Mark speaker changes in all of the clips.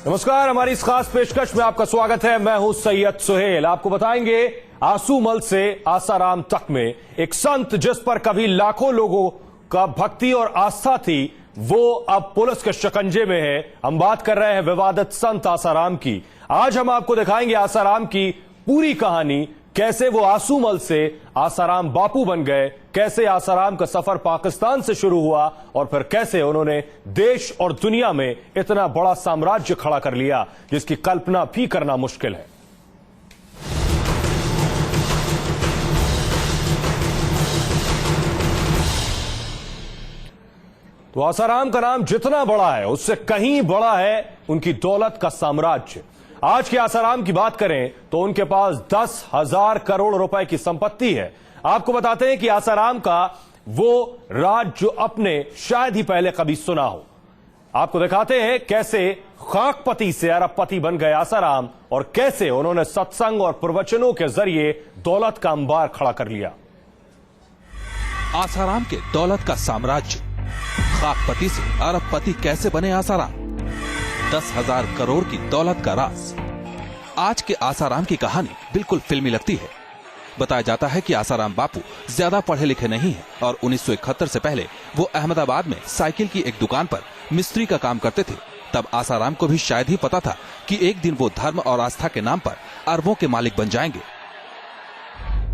Speaker 1: नमस्कार, हमारी इस खास पेशकश में आपका स्वागत है। मैं हूं सैयद सुहेल। आपको बताएंगे आंसूमल से आसाराम तक में एक संत जिस पर कभी लाखों लोगों का भक्ति और आस्था थी, वो अब पुलिस के शिकंजे में है। हम बात कर रहे हैं विवादित संत आसाराम की। आज हम आपको दिखाएंगे आसाराम की पूरी कहानी, कैसे वो आंसूमल से आसाराम बापू बन गए, कैसे आसाराम का सफर पाकिस्तान से शुरू हुआ और फिर कैसे उन्होंने देश और दुनिया में इतना बड़ा साम्राज्य खड़ा कर लिया जिसकी कल्पना भी करना मुश्किल है। तो आसाराम का नाम जितना बड़ा है उससे कहीं बड़ा है उनकी दौलत का साम्राज्य। आज के आसाराम की बात करें तो उनके पास 10,000 करोड़ रुपए की संपत्ति है। आपको बताते हैं कि आसाराम का वो राज जो अपने शायद ही पहले कभी सुना हो। आपको दिखाते हैं कैसे खाकपति से अरबपति बन गए आसाराम और कैसे उन्होंने सत्संग और प्रवचनों के जरिए दौलत का अंबार खड़ा कर लिया।
Speaker 2: आसाराम के दौलत का साम्राज्य, खाकपति से अरबपति कैसे बने आसाराम, 10,000 करोड़ की दौलत का राज। आज के आसाराम की कहानी बिल्कुल फिल्मी लगती है। बताया जाता है कि आसाराम बापू ज्यादा पढ़े लिखे नहीं हैं और 1971 से पहले वो अहमदाबाद में साइकिल की एक दुकान पर मिस्त्री का काम करते थे। तब आसाराम को भी शायद ही पता था कि एक दिन वो धर्म और आस्था के नाम पर अरबों के मालिक बन जाएंगे।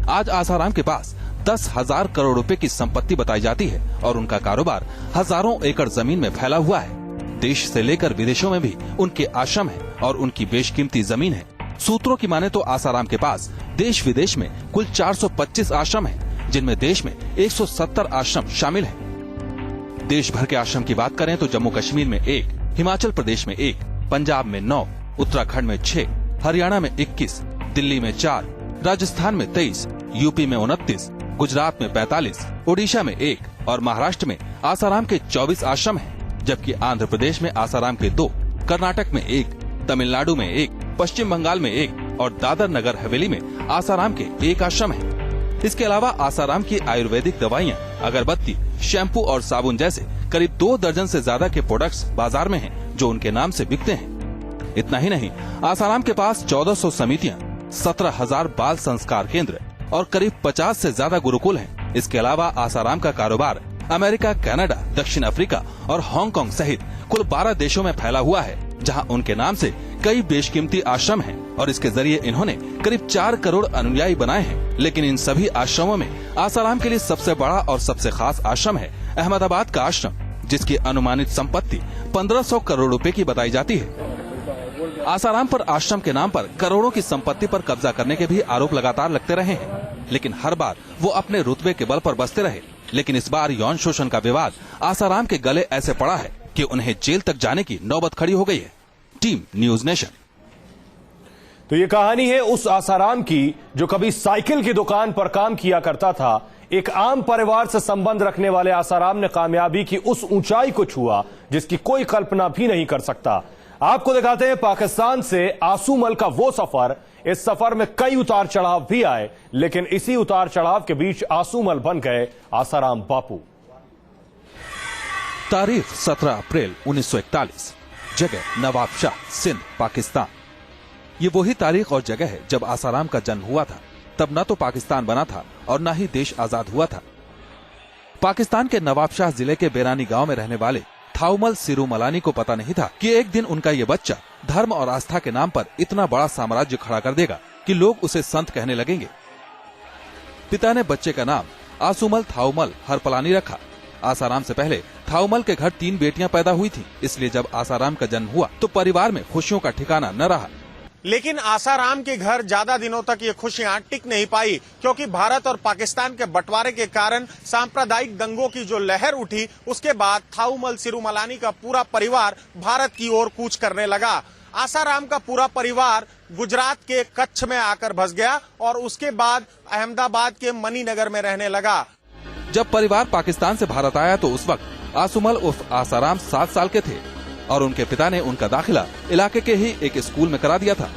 Speaker 2: आज आसाराम के पास 10,000 करोड़ रुपए की संपत्ति बताई जाती है और उनका कारोबार हजारों एकड़ जमीन में फैला हुआ है। देश से लेकर विदेशों में भी उनके आश्रम है और उनकी बेशकीमती जमीन है। सूत्रों की माने तो आसाराम के पास देश विदेश में कुल 425 आश्रम हैं, जिनमें देश में 170 आश्रम शामिल हैं। देश भर के आश्रम की बात करें तो जम्मू कश्मीर में 1, हिमाचल प्रदेश में 1, पंजाब में 9, उत्तराखंड में 6, हरियाणा में 21, दिल्ली में 4, राजस्थान में 23, यूपी में 29, गुजरात में 45, ओडिशा में 1 और महाराष्ट्र में आसाराम के 24 आश्रम हैं। जबकि आंध्र प्रदेश में आसाराम के 2, कर्नाटक में 1, तमिलनाडु में 1, पश्चिम बंगाल में 1 और दादर नगर हवेली में आसाराम के 1 आश्रम है। इसके अलावा आसाराम की आयुर्वेदिक दवाइयाँ, अगरबत्ती, शैम्पू और साबुन जैसे करीब 2 दर्जन से ज्यादा के प्रोडक्ट्स बाजार में हैं, जो उनके नाम से बिकते हैं। इतना ही नहीं, आसाराम के पास 1400 समितियाँ, 17,000 बाल संस्कार केंद्र और करीब 50 से ज्यादा गुरुकुल हैं। इसके अलावा आसाराम का कारोबार अमेरिका, कनाडा, दक्षिण अफ्रीका और हांगकांग सहित कुल 12 देशों में फैला हुआ है, जहां उनके नाम से कई बेशकीमती आश्रम हैं और इसके जरिए इन्होंने करीब 4 करोड़ अनुयायी बनाए हैं। लेकिन इन सभी आश्रमों में आसाराम के लिए सबसे बड़ा और सबसे खास आश्रम है अहमदाबाद का आश्रम, जिसकी अनुमानित संपत्ति 1500 करोड़ रुपए की बताई जाती है। आसाराम पर आश्रम के नाम पर करोड़ों की संपत्ति पर कब्जा करने के भी आरोप लगातार लगते रहे हैं, लेकिन हर बार वो अपने रुतबे के बल पर बसते रहे। लेकिन इस बार यौन शोषण का विवाद आसाराम के गले ऐसे पड़ा है कि उन्हें जेल तक जाने की नौबत खड़ी हो गई है। Team news nation.
Speaker 1: तो ये कहानी है उस आसाराम की जो कभी साइकिल की दुकान पर काम किया करता था। एक आम परिवार से संबंध रखने वाले आसाराम ने कामयाबी की उस ऊंचाई को छुआ जिसकी कोई कल्पना भी नहीं कर सकता। आपको दिखाते हैं पाकिस्तान से आंसूमल का वो सफर। इस सफर में कई उतार चढ़ाव भी आए, लेकिन इसी उतार चढ़ाव के बीच आंसूमल बन गए आसाराम बापू।
Speaker 2: तारीख 17 अप्रैल 1941, जगह नवाबशाह, सिंध, पाकिस्तान। ये वही तारीख और जगह है जब आसाराम का जन्म हुआ था। तब न तो पाकिस्तान बना था और न ही देश आजाद हुआ था। पाकिस्तान के नवाबशाह जिले के बेरानी गांव में रहने वाले थाउमल सिरूमलानी को पता नहीं था कि एक दिन उनका ये बच्चा धर्म और आस्था के नाम पर इतना बड़ा साम्राज्य खड़ा कर देगा कि लोग उसे संत कहने लगेंगे। पिता ने बच्चे का नाम आंसूमल थाउमल हरपलानी रखा। आसाराम से पहले थाउमल के घर 3 बेटियां पैदा हुई थीं, इसलिए जब आसाराम का जन्म हुआ तो परिवार में खुशियों का ठिकाना न रहा।
Speaker 3: लेकिन आसाराम के घर ज्यादा दिनों तक ये खुशियां टिक नहीं पाई, क्योंकि भारत और पाकिस्तान के बंटवारे के कारण सांप्रदायिक दंगों की जो लहर उठी, उसके बाद थाउमल सिरूमलानी का पूरा परिवार भारत की ओर कूच करने लगा। आसाराम का पूरा परिवार गुजरात के कच्छ में आकर बस गया और उसके बाद अहमदाबाद के मणिनगर में रहने लगा।
Speaker 2: जब परिवार पाकिस्तान से भारत आया तो उस वक्त आंसूमल उर्फ आसाराम 7 साल के थे और उनके पिता ने उनका दाखिला इलाके के ही एक स्कूल में करा दिया था।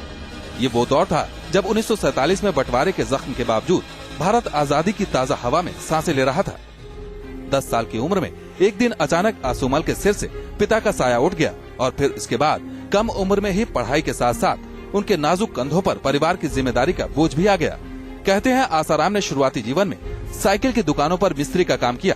Speaker 2: ये वो दौर था जब 1947 में बंटवारे के जख्म के बावजूद भारत आजादी की ताजा हवा में सांसें ले रहा था। 10 साल की उम्र में एक दिन अचानक आंसूमल के सिर से पिता का साया उठ गया और फिर इसके बाद कम उम्र में ही पढ़ाई के साथ साथ उनके नाजुक कंधों पर परिवार की जिम्मेदारी का बोझ भी आ गया। कहते हैं आसाराम ने शुरुआती जीवन में साइकिल की दुकानों पर मिस्त्री का काम किया,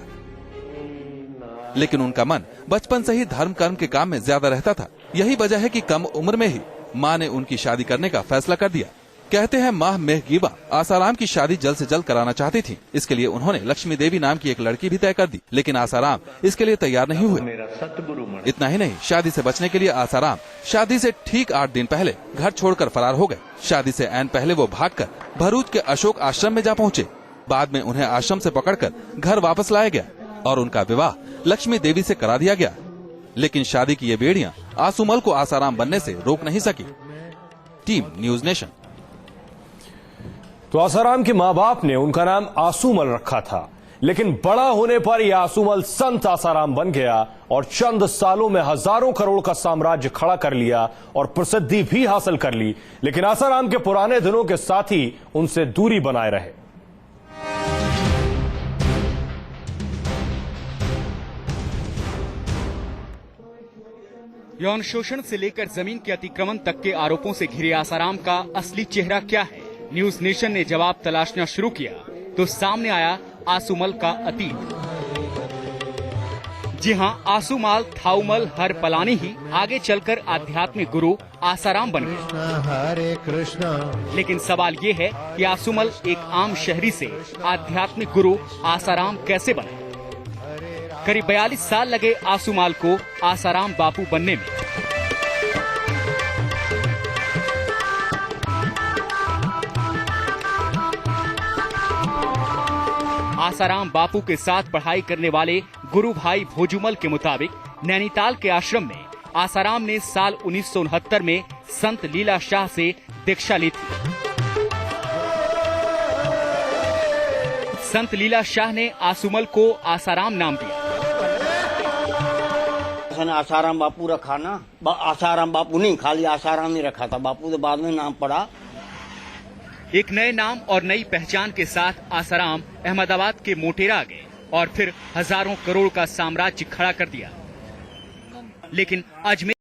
Speaker 2: लेकिन उनका मन बचपन से ही धर्म कर्म के काम में ज्यादा रहता था। यही वजह है कि कम उम्र में ही मां ने उनकी शादी करने का फैसला कर दिया। कहते हैं मां मेहगीबा आसाराम की शादी जल्द से जल्द कराना चाहती थी। इसके लिए उन्होंने लक्ष्मी देवी नाम की एक लड़की भी तय कर दी, लेकिन आसाराम इसके लिए तैयार नहीं हुए। इतना ही नहीं, शादी से बचने के लिए आसाराम शादी से ठीक 8 दिन पहले घर छोड़कर फरार हो गए। शादी से ऐन पहले वो भागकर भरूच के अशोक आश्रम में जा पहुँचे। बाद में उन्हें आश्रम से पकड़कर घर वापस लाया गया और उनका विवाह लक्ष्मी देवी से करा दिया गया। लेकिन शादी की ये बेड़ियां आसूमल को आसाराम बनने से रोक नहीं सकी। Team news nation.
Speaker 1: तो आसाराम के मां बाप ने उनका नाम आसूमल रखा था, लेकिन बड़ा होने पर यह आसूमल संत आसाराम बन गया और चंद सालों में हजारों करोड़ का साम्राज्य खड़ा कर लिया और प्रसिद्धि भी हासिल कर ली। लेकिन आसाराम के पुराने दिनों के साथी उनसे दूरी बनाए रहे।
Speaker 4: यौन शोषण से लेकर जमीन के अतिक्रमण तक के आरोपों से घिरे आसाराम का असली चेहरा क्या है? न्यूज नेशन ने जवाब तलाशना शुरू किया तो सामने आया आसूमल का अतीत। जी हां, आसूमाल थाउमल हर पलानी ही आगे चलकर आध्यात्मिक गुरु आसाराम बन गए।
Speaker 5: हरे कृष्णा।
Speaker 4: लेकिन सवाल ये है कि आसूमल एक आम शहरी से आध्यात्मिक गुरु आसाराम कैसे बने? करीब 42 साल लगे आसूमाल को आसाराम बापू बनने में। आसाराम बापू के साथ पढ़ाई करने वाले गुरु भाई भोजूमल के मुताबिक नैनीताल के आश्रम में आसाराम ने साल 1969 में संत लीला शाह से दीक्षा ली थी। संत लीला शाह ने आसूमल को आसाराम नाम दिया।
Speaker 6: आसाराम बापू रखा ना, आसाराम बापू नहीं, खाली आसाराम ही रखा था। बापू तो बाद में नाम पड़ा।
Speaker 4: एक नए नाम और नई पहचान के साथ आसाराम अहमदाबाद के मोटेरा आ गए और फिर हजारों करोड़ का साम्राज्य खड़ा कर दिया। लेकिन अजमेर